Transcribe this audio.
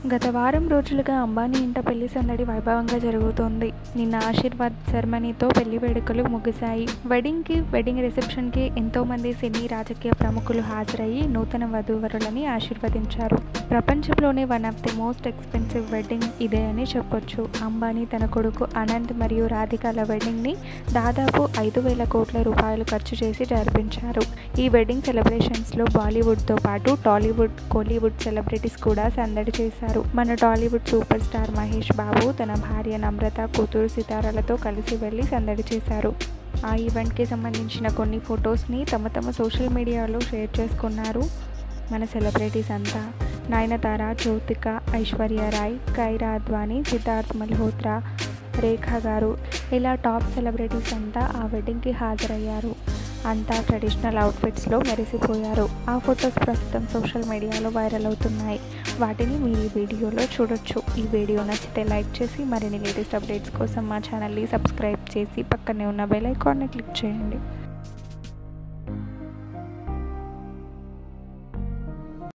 గత వారం రోజులుగా అంబానీ ఇంట పెళ్లి సందడి వైభవంగా జరుగుతోంది. నిన్న ఆశీర్వాద్ సెరమనీతో పెళ్లి వేడుకలు ముగిశాయి. వెడ్డింగ్ రిసెప్షన్కి ఎంతోమంది సినీ రాజకీయ ప్రముఖులు హాజరయ్యి నూతన వధూవరులని ఆశీర్వదించారు. ప్రపంచంలోనే one of the most expensive wedding ఇదే అని చెప్పొచ్చు. అంబానీ తన కొడుకు అనంత్ మరియు రాధికల వెడ్డింగ్ని దాదాపు 5,000 కోట్ల రూపాయలు ఖర్చు చేసి జరిపించారు. ఈ వెడ్డింగ్ సెలబ్రేషన్స్లో బాలీవుడ్తో పాటు టాలీవుడ్, కోలీవుడ్ సెలబ్రిటీస్ కూడా సందడి చేశారు. మన టాలీవుడ్ సూపర్ స్టార్ మహేష్ బాబు తన భార్య నమ్రత, కూతురు సితారలతో కలిసి వెళ్లి సందడి చేశారు. ఆ ఈవెంట్కి సంబంధించిన కొన్ని ఫొటోస్ని తమ సోషల్ మీడియాలో షేర్ చేసుకున్నారు మన సెలబ్రిటీస్ అంతా. నయనతార, జ్యోతిక, ఐశ్వర్య రాయ్, కైరా అద్వానీ, సిద్ధార్థ్ మల్హోత్రా, రేఖా గారు ఇలా టాప్ సెలబ్రిటీస్ అంతా ఆ వెడ్డింగ్కి హాజరయ్యారు. అంతా ట్రెడిషనల్ అవుట్ఫిట్స్లో మెరిసిపోయారు. ఆ ఫొటోస్ ప్రస్తుతం సోషల్ మీడియాలో వైరల్ అవుతున్నాయి. వాటిని మీరు ఈ వీడియోలో చూడొచ్చు. ఈ వీడియో నచ్చితే లైక్ చేసి మరిన్ని లేటెస్ట్ అప్డేట్స్ కోసం మా ఛానల్ని సబ్స్క్రైబ్ చేసి పక్కనే ఉన్న బెల్ ఐకాన్ని క్లిక్ చేయండి.